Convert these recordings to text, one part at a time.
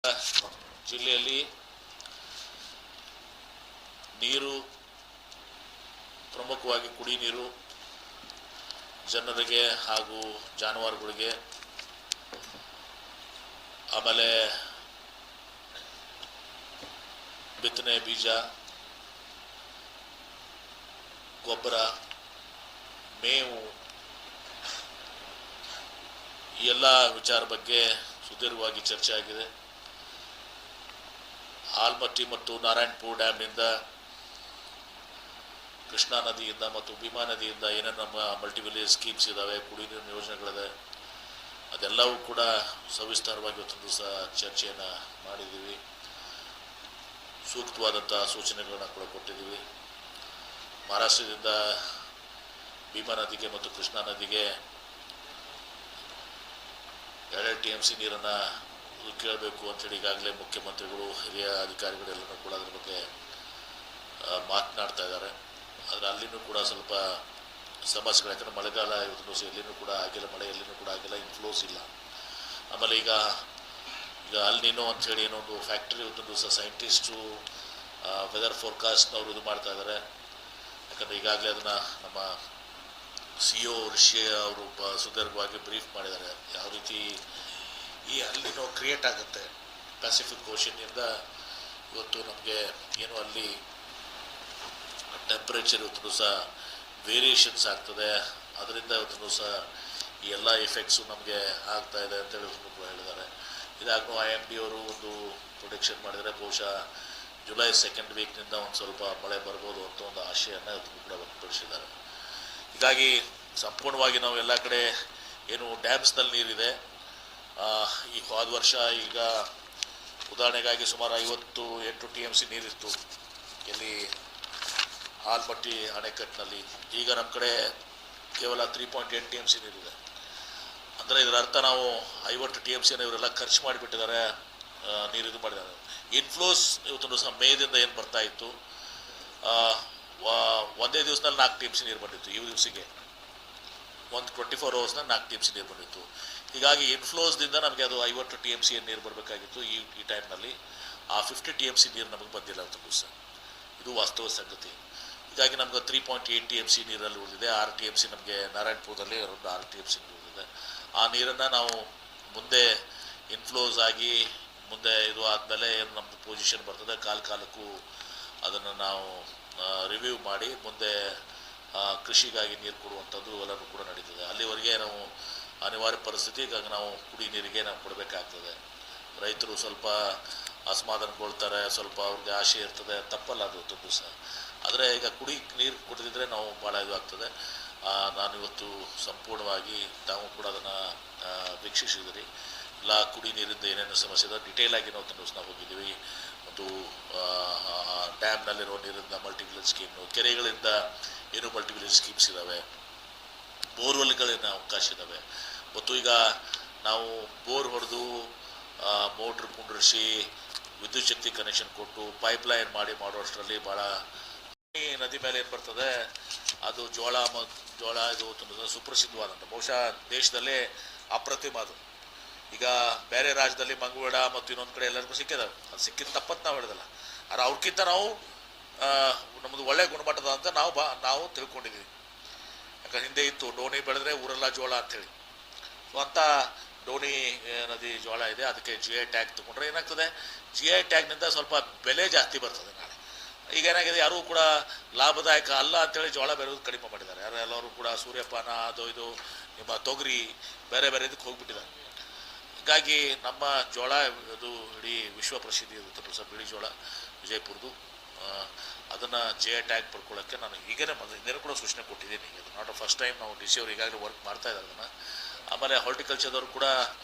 ಜಿಲ್ಲೆಯಲ್ಲಿ ನೀರು, ಪ್ರಮುಖವಾಗಿ ಕುಡಿ ನೀರು ಜನರಿಗೆ ಹಾಗೂ ಜಾನುವಾರುಗಳಿಗೆ, ಆಮೇಲೆ ಬಿತ್ತನೆ ಬೀಜ, ಗೊಬ್ಬರ, ಮೇವು, ಈ ಎಲ್ಲ ವಿಚಾರ ಬಗ್ಗೆ ಸುದೀರ್ಘವಾಗಿ ಚರ್ಚೆ ಆಗಿದೆ. ಆಲ್ಮಟ್ಟಿ ಮತ್ತು ನಾರಾಯಣಪುರ ಡ್ಯಾಮ್ನಿಂದ, ಕೃಷ್ಣಾ ನದಿಯಿಂದ ಮತ್ತು ಭೀಮಾ ನದಿಯಿಂದ ಏನೇನು ನಮ್ಮ ಮಲ್ಟಿ ವಿಲೇಜ್ ಸ್ಕೀಮ್ಸ್ ಇದ್ದಾವೆ, ಕುಡಿ ನೀರಿನ ಯೋಜನೆಗಳಿದೆ, ಅದೆಲ್ಲವೂ ಕೂಡ ಸವಿಸ್ತಾರವಾಗಿ ಇವತ್ತೊಂದು ದಿವಸ ಚರ್ಚೆಯನ್ನು ಮಾಡಿದ್ದೀವಿ. ಸೂಕ್ತವಾದಂಥ ಸೂಚನೆಗಳನ್ನು ಕೂಡ ಕೊಟ್ಟಿದ್ದೀವಿ. ಮಹಾರಾಷ್ಟ್ರದಿಂದ ಭೀಮಾ ನದಿಗೆ ಮತ್ತು ಕೃಷ್ಣಾ ನದಿಗೆ 2 TMC ನೀರನ್ನು ಕೇಳಬೇಕು ಅಂಥೇಳಿ ಈಗಾಗಲೇ ಮುಖ್ಯಮಂತ್ರಿಗಳು, ಹಿರಿಯ ಅಧಿಕಾರಿಗಳೆಲ್ಲರೂ ಕೂಡ ಅದ್ರ ಬಗ್ಗೆ ಮಾತನಾಡ್ತಾ ಇದ್ದಾರೆ. ಆದರೆ ಅಲ್ಲಿನೂ ಕೂಡ ಸ್ವಲ್ಪ ಸಮಸ್ಯೆಗಳು, ಯಾಕಂದರೆ ಮಳೆಗಾಲ ಇವತ್ತು ದಿವಸ ಎಲ್ಲಿನೂ ಕೂಡ ಆಗಿಲ್ಲ, ಮಳೆ ಎಲ್ಲಿನೂ ಕೂಡ ಆಗಿಲ್ಲ, ಇನ್ಫ್ಲೋಸ್ ಇಲ್ಲ. ಆಮೇಲೆ ಈಗ ಅಲ್ಲಿನೋ ಅಂಥೇಳಿ ಏನೋ ಒಂದು ಫ್ಯಾಕ್ಟ್ರಿ ಇವತ್ತು ದಿವಸ ಸೈಂಟಿಸ್ಟು ವೆದರ್ ಫೋರ್ಕಾಸ್ಟ್ನವರು ಇದು ಮಾಡ್ತಾ ಇದ್ದಾರೆ. ಯಾಕಂದರೆ ಈಗಾಗಲೇ ಅದನ್ನು ನಮ್ಮ CEO ಋಷಿ ಅವರು ಸುದೀರ್ಘವಾಗಿ ಬ್ರೀಫ್ ಮಾಡಿದ್ದಾರೆ. ಯಾವ ರೀತಿ ಈ ಅಲ್ಲಿನೋ ಕ್ರಿಯೇಟ್ ಆಗುತ್ತೆ ಪೆಸಿಫಿಕ್ ಓಷನ್ನಿಂದ. ಇವತ್ತು ನಮಗೆ ಏನು ಅಲ್ಲಿ ಟೆಂಪ್ರೇಚರ್ ಇವತ್ತು ದಿವಸ ವೇರಿಯೇಷನ್ಸ್ ಆಗ್ತದೆ, ಅದರಿಂದ ಇವತ್ತು ದಿವಸ ಈ ಎಲ್ಲ ಎಫೆಕ್ಟ್ಸು ನಮಗೆ ಆಗ್ತಾ ಇದೆ ಅಂತೇಳಿ ಕೂಡ ಹೇಳಿದ್ದಾರೆ. ಇದಾಗೂ IMD ಅವರು ಒಂದು ಪ್ರೊಡಿಕ್ಷನ್ ಮಾಡಿದರೆ ಬಹುಶಃ ಜುಲೈ 2nd ವೀಕ್ನಿಂದ ಒಂದು ಸ್ವಲ್ಪ ಮಳೆ ಬರ್ಬೋದು ಅಂತ ಒಂದು ಆಶೆಯನ್ನು ಇವತ್ತು ಕೂಡ ವ್ಯಕ್ತಪಡಿಸಿದ್ದಾರೆ. ಹೀಗಾಗಿ ಸಂಪೂರ್ಣವಾಗಿ ನಾವು ಎಲ್ಲ ಕಡೆ ಏನು ಡ್ಯಾಮ್ಸ್ನಲ್ಲಿ ನೀರಿದೆ, ಈ ಹೋದ ವರ್ಷ ಈಗ ಉದಾಹರಣೆಗಾಗಿ ಸುಮಾರು 58 TMC ನೀರಿತ್ತು ಇಲ್ಲಿ ಆಲ್ಮಟ್ಟಿ ಅಣೆಕಟ್ಟಿನಲ್ಲಿ. ಈಗ ನಮ್ಮ ಕಡೆ ಕೇವಲ 3.8 TMC ನೀರಿದೆ. ಅಂದರೆ ಇದರ ಅರ್ಥ ನಾವು 50 TMCನ ಇವರೆಲ್ಲ ಖರ್ಚು ಮಾಡಿಬಿಟ್ಟಿದ್ದಾರೆ, ನೀರು ಇದು ಮಾಡಿದ್ದಾರೆ. ಇನ್ಫ್ಲೋಸ್ ಇವತ್ತೊಂದು ದಿವಸ ಮೇದಿಂದ ಏನು ಬರ್ತಾ ಇತ್ತು, ಒಂದೇ ದಿವಸದಲ್ಲಿ 4 TMC ನೀರು ಬಂದಿತ್ತು. ಈ ದಿವಸಿಗೆ ಒಂದು 24 ಅವರ್ಸ್ನಲ್ಲಿ 4 TMC ನೀರು ಬಂದಿತ್ತು. ಹೀಗಾಗಿ ಇನ್ಫ್ಲೋಸ್ದಿಂದ ನಮಗೆ ಅದು 50 TMC ನೀರು ಬರಬೇಕಾಗಿತ್ತು. ಈ ಟೈಮ್ನಲ್ಲಿ ಆ 50 TMC ನೀರು ನಮಗೆ ಬಂದಿಲ್ಲ ಇವತ್ತು ದಿವಸ. ಇದು ವಾಸ್ತವ ಸಂಗತಿ. ಹೀಗಾಗಿ ನಮ್ಗೆ 3.8 TMC ನೀರಲ್ಲಿ ಉಳಿದಿದೆ. 6 TMC ನಮಗೆ ನಾರಾಯಣಪುರದಲ್ಲಿ ಒಂದು 6 TMC ನೀರು ಉಳಿದಿದೆ. ಆ ನೀರನ್ನು ನಾವು ಮುಂದೆ ಇನ್ಫ್ಲೋಸ್ ಆಗಿ ಮುಂದೆ ಇದು ಆದಮೇಲೆ ಏನು ನಮ್ಮದು ಪೊಸಿಷನ್ ಬರ್ತದೆ, ಕಾಲಕ್ಕೂ ಅದನ್ನು ನಾವು ರಿವ್ಯೂ ಮಾಡಿ ಮುಂದೆ ಕೃಷಿಗಾಗಿ ನೀರು ಕೊಡುವಂಥದ್ದು ಎಲ್ಲರೂ ಕೂಡ ನಡೀತದೆ. ಅಲ್ಲಿವರೆಗೆ ನಾವು ಅನಿವಾರ್ಯ ಪರಿಸ್ಥಿತಿ. ಹೀಗಾಗಿ ನಾವು ಕುಡಿ ನೀರಿಗೆ ನಾವು ಕೊಡಬೇಕಾಗ್ತದೆ. ರೈತರು ಸ್ವಲ್ಪ ಅಸಮಾಧಾನಗೊಳ್ತಾರೆ, ಸ್ವಲ್ಪ ಅವ್ರಿಗೆ ಆಸೆ ಇರ್ತದೆ, ತಪ್ಪಲ್ಲ ಅದು ದಿವಸ. ಆದರೆ ಈಗ ಕುಡಿ ನೀರು ಕುಡಿದಿದ್ರೆ ನಾವು ಭಾಳ ಇದು ಆಗ್ತದೆ. ನಾನು ಇವತ್ತು ಸಂಪೂರ್ಣವಾಗಿ ತಾವು ಕೂಡ ಅದನ್ನು ವೀಕ್ಷಿಸಿದಿರಿ. ಎಲ್ಲ ಕುಡಿ ನೀರಿಂದ ಏನೇನು ಸಮಸ್ಯೆ ಇದೆ ಡಿಟೇಲಾಗಿ ನಾವು ನಾವು ಹೋಗಿದ್ದೀವಿ. ಒಂದು ಡ್ಯಾಮ್ನಲ್ಲಿರೋ ನೀರಿಂದ ಮಲ್ಟಿ ವಿಲೇಜ್ ಸ್ಕೀಮು, ಕೆರೆಗಳಿಂದ ಏನು ಮಲ್ಟಿ ವಿಲೇಜ್ ಸ್ಕೀಮ್ಸ್ ಇದ್ದಾವೆ, ಬೋರ್ವೆಲ್ಗಳಿಂದ ಅವಕಾಶ ಇದ್ದಾವೆ. ಮತ್ತು ಈಗ ನಾವು ಬೋರ್ ಹೊಡೆದು ಮೋಟ್ರ್ ಕುಂಡ್ರಿಸಿ ವಿದ್ಯುತ್ ಶಕ್ತಿ ಕನೆಕ್ಷನ್ ಕೊಟ್ಟು ಪೈಪ್ಲೈನ್ ಮಾಡುವಷ್ಟರಲ್ಲಿ ಭಾಳ ನದಿ ಮೇಲೆ ಏನು ಬರ್ತದೆ ಅದು ಜೋಳ ಇದು ಸುಪ್ರಸಿದ್ಧವಾದಂಥ, ಬಹುಶಃ ದೇಶದಲ್ಲೇ ಅಪ್ರತಿಮ ಅದು. ಈಗ ಬೇರೆ ರಾಜ್ಯದಲ್ಲಿ ಮಂಗಳೂರು ಮತ್ತು ಇನ್ನೊಂದು ಕಡೆ ಎಲ್ಲರಿಗೂ ಸಿಕ್ಕಿದಾವೆ. ಅದು ಸಿಕ್ಕಿದ ತಪ್ಪತ್ತು ನಾವು ಹೇಳಿದಲ್ಲ, ಆದರೆ ಅವ್ರಿಗಿಂತ ನಾವು ನಮ್ಮದು ಒಳ್ಳೆಯ ಗುಣಮಟ್ಟದ ಅಂತ ನಾವು ತಿಳ್ಕೊಂಡಿದ್ದೀವಿ. ಯಾಕಂದ್ರೆ ಹಿಂದೆ ಇತ್ತು ಡೋಣಿ ಬೆಳೆದ್ರೆ ಊರೆಲ್ಲ ಜೋಳ ಅಂಥೇಳಿ. ಸೊ ಅಂಥ ಡೋಣಿ ನದಿ ಜೋಳ ಇದೆ. ಅದಕ್ಕೆ GI ಟ್ಯಾಗ್ ತೊಗೊಂಡ್ರೆ ಏನಾಗ್ತದೆ, GI ಟ್ಯಾಗ್ನಿಂದ ಸ್ವಲ್ಪ ಬೆಲೆ ಜಾಸ್ತಿ ಬರ್ತದೆ ನಾಳೆ. ಈಗ ಏನಾಗಿದೆ, ಯಾರೂ ಕೂಡ ಲಾಭದಾಯಕ ಅಲ್ಲ ಅಂಥೇಳಿ ಜೋಳ ಬೆಳೆಯೋದು ಕಡಿಮೆ ಮಾಡಿದ್ದಾರೆ. ಎಲ್ಲರೂ ಕೂಡ ಸೂರ್ಯಪಾನ ಅದು ಇದು ನಿಮ್ಮ ತೊಗರಿ ಬೇರೆ ಇದಕ್ಕೆ ಹೋಗಿಬಿಟ್ಟಿದ್ದಾರೆ. ಹೀಗಾಗಿ ನಮ್ಮ ಜೋಳ ಅದು ಇಡೀ ವಿಶ್ವ ಪ್ರಸಿದ್ಧಿ ಇರುತ್ತೆ ಸರ್, ಬಿಳಿ ಜೋಳ ವಿಜಯಪುರದು. ಅದನ್ನು GI ಟ್ಯಾಗ್ ಪಡ್ಕೊಳ್ಳೋಕ್ಕೆ ನಾನು ಈಗಲೇ ಹಿಂದೆ ಕೂಡ ಸೂಚನೆ ಕೊಟ್ಟಿದ್ದೀನಿ. ಅದು ನಾಟ್ ಫಸ್ಟ್ ಟೈಮ್ ನಾವು DC ಅವರು ಈಗಾಗಲೇ ವರ್ಕ್ ಮಾಡ್ತಾ ಇದ್ದಾರೆ ಅದನ್ನು. ಆಮೇಲೆ ಹಾರ್ಟಿಕಲ್ಚರ್ದವರು ಕೂಡ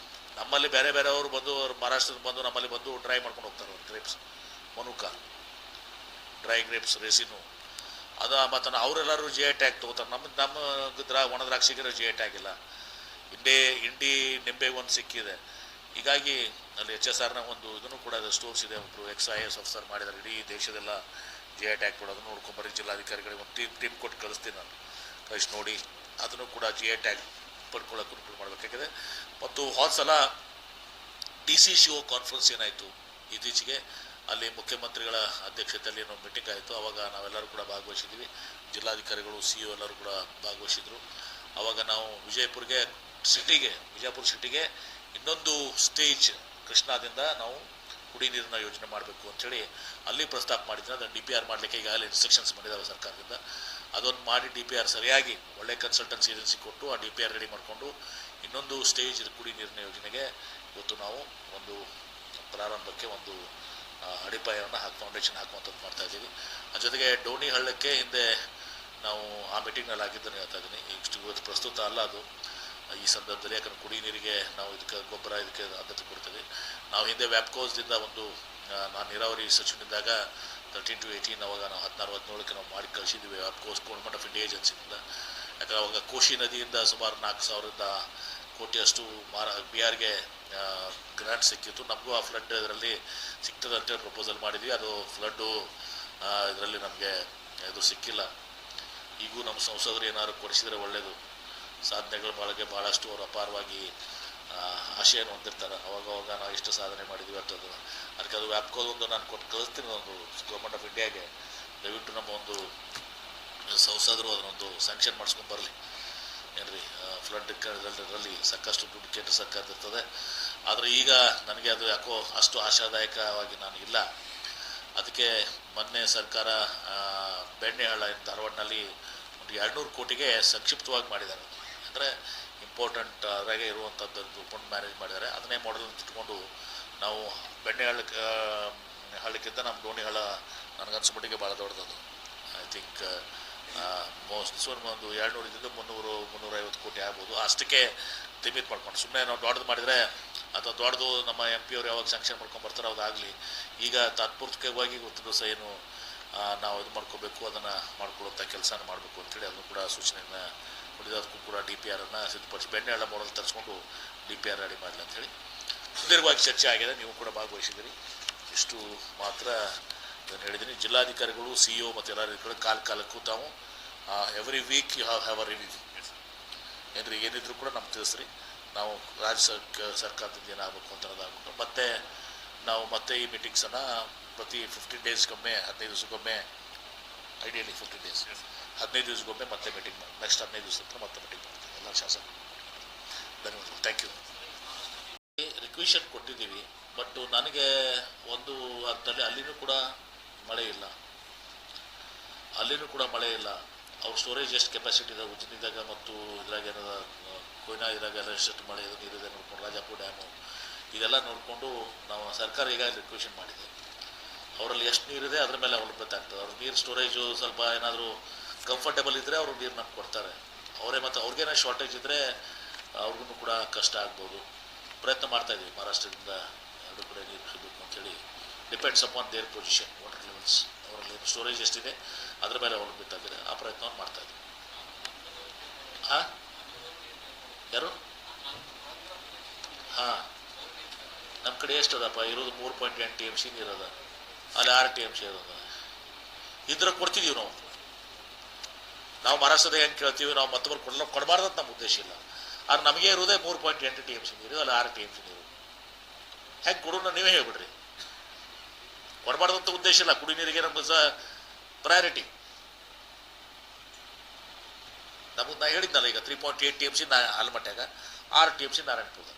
ನಮ್ಮಲ್ಲಿ ಬೇರೆಯವರು ಬಂದು ಮಹಾರಾಷ್ಟ್ರದಿಂದ ಬಂದು ನಮ್ಮಲ್ಲಿ ಬಂದು ಡ್ರೈ ಮಾಡ್ಕೊಂಡು ಹೋಗ್ತಾರೆ. ಒಂದು ಗ್ರೇಪ್ಸ್ ಮನುಕ ಡ್ರೈ ಗ್ರೇಪ್ಸ್ ರೇಸಿನು ಅದು ಮತ್ತು ಅವರೆಲ್ಲರೂ GI ಟ್ಯಾಗ್ ತೊಗೋತಾರೆ. ನಮ್ಮ ಒಣ ದ್ರಾಕ್ಷಿಗೆ GI ಟ್ಯಾಗ್ ಇಲ್ಲ. ಇಂಡಿ ನಿಂಬೆಗೆ ಒಂದು ಸಿಕ್ಕಿದೆ. ಹೀಗಾಗಿ ಅಲ್ಲಿ HSRನ ಒಂದು ಇದನ್ನು ಕೂಡ ಸ್ಟೋರ್ಸ್ ಇದೆ. ಒಬ್ಬರು ex-IAS ಆಫೀಸರ್ ಮಾಡಿದ್ದಾರೆ. ಇಡೀ ದೇಶದೆಲ್ಲ GI ಟ್ಯಾಗ್ ಕೊಡೋದನ್ನು ನೋಡ್ಕೊಂಬರಿ, ಜಿಲ್ಲಾಧಿಕಾರಿಗಳಿಗೆ ಒಂದು ಟೀಮ್ ಕೊಟ್ಟು ಕಳಿಸ್ತೀನಿ ನಾನು, ಕಳಿಸಿ ನೋಡಿ ಅದನ್ನು ಕೂಡ GI ಟ್ಯಾಗ್ ಪಡ್ಕೊಳ್ಳೋಕೆ ಅನುಕೂಲ ಮಾಡಬೇಕಾಗಿದೆ. ಮತ್ತು ಹೋದ ಸಲ DCCO ಕಾನ್ಫರೆನ್ಸ್ ಏನಾಯಿತು ಇತ್ತೀಚೆಗೆ, ಅಲ್ಲಿ ಮುಖ್ಯಮಂತ್ರಿಗಳ ಅಧ್ಯಕ್ಷತೆಯಲ್ಲಿ ಏನೋ ಮೀಟಿಂಗ್ ಆಯಿತು. ಆವಾಗ ನಾವೆಲ್ಲರೂ ಕೂಡ ಭಾಗವಹಿಸಿದ್ವಿ, ಜಿಲ್ಲಾಧಿಕಾರಿಗಳು CO ಎಲ್ಲರೂ ಕೂಡ ಭಾಗವಹಿಸಿದ್ರು. ಆವಾಗ ನಾವು ವಿಜಯಪುರ ಸಿಟಿಗೆ ಇನ್ನೊಂದು ಸ್ಟೇಜ್ ಕೃಷ್ಣಾದಿಂದ ನಾವು ಕುಡಿ ನೀರಿನ ಯೋಜನೆ ಮಾಡಬೇಕು ಅಂಥೇಳಿ ಅಲ್ಲಿ ಪ್ರಸ್ತಾಪ ಮಾಡಿದ್ರೆ ಅದನ್ನು DPR ಮಾಡಲಿಕ್ಕೆ ಈಗಾಗಲೇ ಇನ್ಸ್ಟ್ರಕ್ಷನ್ಸ್ ಮಾಡಿದ್ದಾವೆ ಸರ್ಕಾರದಿಂದ. ಅದೊಂದು ಮಾಡಿ DPR ಸರಿಯಾಗಿ ಒಳ್ಳೆ ಕನ್ಸಲ್ಟೆನ್ಸಿ ಏಜೆನ್ಸಿ ಕೊಟ್ಟು ಆ DPR ರೆಡಿ ಮಾಡಿಕೊಂಡು ಇನ್ನೊಂದು ಸ್ಟೇಜ್ ಕುಡಿ ನೀರಿನ ಯೋಜನೆಗೆ ಇವತ್ತು ನಾವು ಒಂದು ಪ್ರಾರಂಭಕ್ಕೆ ಒಂದು ಅಡಿಪಾಯವನ್ನು ಫೌಂಡೇಶನ್ ಹಾಕುವಂಥದ್ದು ಮಾಡ್ತಾ ಇದ್ದೀವಿ. ಅದ್ರ ಜೊತೆಗೆ ಡೋಣಿ ಹಳ್ಳಕ್ಕೆ ಹಿಂದೆ ನಾವು ಆ ಮೀಟಿಂಗ್ನಲ್ಲಿ ಆಗಿದ್ದನ್ನು ಹೇಳ್ತಾ ಇದ್ದೀನಿ. ಇವತ್ತು ಪ್ರಸ್ತುತ ಅಲ್ಲ ಅದು ಈ ಸಂದರ್ಭದಲ್ಲಿ, ಯಾಕಂದ್ರೆ ಕುಡಿ ನೀರಿಗೆ ನಾವು ಇದಕ್ಕೆ ಗೊಬ್ಬರ ಇದಕ್ಕೆ ಆದ್ಯತೆ ಕೊಡ್ತೀವಿ. ನಾವು ಹಿಂದೆ ವ್ಯಾಪ್ಕೋಸ್ದಿಂದ ಒಂದು ನಾನು ನೀರಾವರಿ ಸಚಿವನಿದ್ದಾಗ 13 to 18 ಅವಾಗ ನಾವು 16-17ಕ್ಕೆ ನಾವು ಮಾಡಿ ಕಳಿಸಿದ್ವಿ ವ್ಯಾಪ್ಕೋಸ್ ಗೌರ್ಮೆಂಟ್ ಆಫ್ ಇಂಡಿಯಾ ಏಜೆನ್ಸಿಯಿಂದ. ಯಾಕಂದ್ರೆ ಅವಾಗ ಕೋಶಿ ನದಿಯಿಂದ ಸುಮಾರು 4,000 ಕೋಟಿಯಷ್ಟು ಬಿಹಾರ್ಗೆ ಗ್ರಾಂಟ್ ಸಿಕ್ಕಿತ್ತು. ನಮಗೂ ಆ ಫ್ಲಡ್ ಇದರಲ್ಲಿ ಸಿಗ್ತದೆ ಅಂತೇಳಿ ಪ್ರಪೋಸಲ್ ಮಾಡಿದ್ವಿ. ಅದು ಫ್ಲಡ್ಡು ಇದರಲ್ಲಿ ನಮಗೆ ಇದು ಸಿಕ್ಕಿಲ್ಲ. ಈಗೂ ನಮ್ಮ ಸಂಸದರು ಏನಾದ್ರು ಕೊಡಿಸಿದರೆ ಒಳ್ಳೆಯದು. ಸಾಧನೆಗಳ ಬಳಗೆ ಭಾಳಷ್ಟು ಅವರು ಅಪಾರವಾಗಿ ಆಶೆಯನ್ನು ಹೊಂದಿರ್ತಾರೆ. ಅವಾಗ ನಾವು ಎಷ್ಟು ಸಾಧನೆ ಮಾಡಿದ್ವಿ ಅಂತದ್ದು. ಅದಕ್ಕೆ ಅದು ವ್ಯಾಪ್ಕೋದೊಂದು ನಾನು ಕೊಟ್ಟು ಕಳಿಸ್ತೀನಿ ಒಂದು ಗೌರ್ಮೆಂಟ್ ಆಫ್ ಇಂಡಿಯಾಗೆ. ದಯವಿಟ್ಟು ನಮ್ಮ ಒಂದು ಸಂಸದರು ಅದನ್ನೊಂದು ಸ್ಯಾಂಕ್ಷನ್ ಮಾಡಿಸ್ಕೊಂಡು ಬರಲಿ. ಏನ್ರಿ ಫ್ಲಡ್ ಇದರಲ್ಲಿ ಸಾಕಷ್ಟು ದುಡ್ಡು ಕೇಂದ್ರ ಸರ್ಕಾರದಿರ್ತದೆ. ಆದರೆ ಈಗ ನನಗೆ ಅದು ಯಾಕೋ ಅಷ್ಟು ಆಶಾದಾಯಕವಾಗಿ ನಾನು ಇಲ್ಲ. ಅದಕ್ಕೆ ಮೊನ್ನೆ ಸರ್ಕಾರ ಬೆಣ್ಣೆಹಳ್ಳ ಧಾರವಾಡನಲ್ಲಿ ಒಂದು 200 ಕೋಟಿಗೆ ಸಂಕ್ಷಿಪ್ತವಾಗಿ ಮಾಡಿದ್ದಾರೆ. ಅಂದರೆ ಇಂಪಾರ್ಟೆಂಟ್ ಅದ್ರಾಗೆ ಇರುವಂಥದ್ದು ಫಂಡ್ ಮ್ಯಾನೇಜ್ ಮಾಡಿದ್ದಾರೆ. ಅದನ್ನೇ ಮಾಡೆಲ್ ಇಟ್ಕೊಂಡು ನಾವು ಬೆಣ್ಣೆ ಹಳ್ಳಕ್ಕಿಂತ ನಮ್ಮ ಡೋಣಿ ಹಳ್ಳ ನನಗನ್ಸ್ಮಟ್ಟಿಗೆ ಭಾಳ ದೊಡ್ಡದು. ಐ ಥಿಂಕ್ ಮೋಸ್ಟ್ ಒಂದು 200 ಇದ್ದಿದ್ದು 300-350 ಕೋಟಿ ಆಗ್ಬೋದು. ಅಷ್ಟಕ್ಕೆ ಲಿಮಿಟ್ ಮಾಡ್ಕೊಂಡು ಸುಮ್ಮನೆ ನಾವು ದೊಡ್ಡದು ಮಾಡಿದರೆ ಅಥವಾ ದೊಡ್ಡದು ನಮ್ಮ MP ಅವ್ರು ಯಾವಾಗ ಸ್ಯಾಂಕ್ಷನ್ ಮಾಡ್ಕೊಂಡು ಬರ್ತಾರೆ ಅದಾಗಲಿ. ಈಗ ತಾತ್ಪೂರ್ತಿಕವಾಗಿ ಇವತ್ತು ದಿವಸ ಏನು ನಾವು ಇದು ಮಾಡ್ಕೋಬೇಕು ಅದನ್ನು ಮಾಡ್ಕೊಳ್ಳೋಂಥ ಕೆಲಸನ ಮಾಡಬೇಕು ಅಂತೇಳಿ ಅದನ್ನು ಕೂಡ ಸೂಚನೆಯನ್ನು ಕೊಟ್ಟಿದ್ದು. ಅದಕ್ಕೂ ಕೂಡ DPR-ಅನ್ನು ಸಿದ್ಧಪಡಿಸಿ ಬೆಣ್ಣೆ ಹಳ್ಳ ಮಾಡಲ್ ತರಿಸ್ಕೊಂಡು DPR ರೆಡಿ ಮಾಡಲಿ ಅಂಥೇಳಿ ಸುದೀರ್ಘವಾಗಿ ಚರ್ಚೆ ಆಗಿದೆ. ನೀವು ಕೂಡ ಭಾಗವಹಿಸಿದ್ದೀರಿ. ಇಷ್ಟು ಮಾತ್ರ ನಾನು ಹೇಳಿದ್ದೀನಿ. ಜಿಲ್ಲಾಧಿಕಾರಿಗಳು CO ಮತ್ತು ಎಲ್ಲರಿಗೂ ಕಾಲಕ್ಕೂ ತಾವು every week you have a review ಏನ್ರಿ ಏನಿದ್ರು ಕೂಡ ನಮ್ಗೆ ತಿಳಿಸ್ರಿ. ನಾವು ರಾಜ್ಯ ಸರ್ಕಾರದಿಂದ ಏನಾಗಬೇಕು ಅಂತ ಅನ್ನೋದಾಗ್ಬಿಟ್ಟು ಮತ್ತೆ ಈ ಮೀಟಿಂಗ್ಸನ್ನು ಪ್ರತಿ 15 ಡೇಸ್ಗೊಮ್ಮೆ 15 ದಿವಸಕ್ಕೊಮ್ಮೆ, ಐಡಿಯಲಿ 15 ಡೇಸ್ 15 ದಿವಸಕ್ಕೊಮ್ಮೆ ಮತ್ತೆ ಮೀಟಿಂಗ್ ಮಾಡಿ ನೆಕ್ಸ್ಟ್ 15 ದಿವಸ ಹತ್ರ ಮತ್ತೆ ಮೀಟಿಂಗ್ ಮಾಡ್ತೀವಿ ಎಲ್ಲ ಶಾಸಕರು. ಧನ್ಯವಾದಗಳು. Thank you. ರಿಕ್ವೆಷನ್ ಕೊಟ್ಟಿದ್ದೀವಿ, ಬಟ್ ನನಗೆ ಒಂದು ಹಂತದಲ್ಲಿ ಅಲ್ಲಿನೂ ಕೂಡ ಮಳೆ ಇಲ್ಲ. ಅವ್ರ ಸ್ಟೋರೇಜ್ ಎಷ್ಟು ಕೆಪಾಸಿಟಿ ಇದೆ ಉಜ್ಜಿನಿದಾಗ ಮತ್ತು ಇದ್ರಾಗ ಏನದ ಕೊಯ್ನಾ ಇದ್ರಾಗ ಎಲ್ಲ ಎಷ್ಟು ಮಳೆ ನೀರಿದೆ ನೋಡ್ಕೊಂಡು ರಾಜಾಪುರ ಡ್ಯಾಮು ಇದೆಲ್ಲ ನೋಡಿಕೊಂಡು ನಾವು ಸರ್ಕಾರ ಈಗ ರಿಕ್ವೆಷನ್ ಮಾಡಿದೆ. ಅವರಲ್ಲಿ ಎಷ್ಟು ನೀರಿದೆ ಅದ್ರ ಮೇಲೆ ಅವಲಂಬಿತ ಆಗ್ತದೆ. ಅವ್ರ ನೀರು ಸ್ಟೋರೇಜು ಸ್ವಲ್ಪ ಏನಾದರೂ ಕಂಫರ್ಟೇಬಲ್ ಇದ್ದರೆ ಅವರು ನೀರು ನಮ್ಗೆ ಕೊಡ್ತಾರೆ. ಮತ್ತು ಅವ್ರಿಗೇನೋ ಶಾರ್ಟೇಜ್ ಇದ್ದರೆ ಅವ್ರಿಗೂ ಕೂಡ ಕಷ್ಟ ಆಗ್ಬೋದು. ಪ್ರಯತ್ನ ಮಾಡ್ತಾಯಿದ್ದೀವಿ. ಮಹಾರಾಷ್ಟ್ರದಿಂದ 2 ಕಡೆ ನೀರು ಸಿಗಬೇಕು ಅಂಥೇಳಿ. Depends upon there position, water levels, ಅವರಲ್ಲಿ ಸ್ಟೋರೇಜ್ ಎಷ್ಟಿದೆ ಅದ್ರ ಮೇಲೆ ಅವಲಂಬಿತ ಆಗಿದೆ. ಆ ಪ್ರಯತ್ನವನ್ನು ಮಾಡ್ತಾಯಿದ್ದೀವಿ. ಯಾರು ನಮ್ಮ ಕಡೆ ಎಷ್ಟದಪ್ಪ ಇರೋದು 3.8 TMC ನೀರದ, ಅಲ್ಲಿ 6 TMC ಇರೋದ. ಇದ್ರ ಕೊಡ್ತಿದ್ದೀವಿ ನಾವು ಮಹಾರಾಷ್ಟ್ರದ ಹೆಂಗೆ ಕೇಳ್ತೀವಿ, ನಾವು ಮತ್ತೊಬ್ಬರು ಕೊಡಬಾರ್ದಂತ ನಮ್ಮ ಉದ್ದೇಶ ಇಲ್ಲ. ಆದ್ರೆ ನಮಗೆ ಇರೋದೇ 3.8 TMC ನೀರು, ಅಲ್ಲಿ 6 TMC ನೀರು. ಹೆಂಗೆ ಕೊಡೋಣ ನೀವೇ ಹೇಳ್ಬಿಡ್ರಿ. ಕೊಡಬಾರ್ದಂತ ಉದ್ದೇಶ ಇಲ್ಲ. ಕುಡಿ ನೀರಿಗೆ ನಮ್ಮ ಪ್ರಯಾರಿಟಿ. ನಮಗೆ ನಾ ಹೇಳಿದ್ನಲ್ಲ ಈಗ 3.8 TMC ಆಲಮಟ್ಯಾಗ, 6 TMC ನಾರಾಯಣಪುರದ.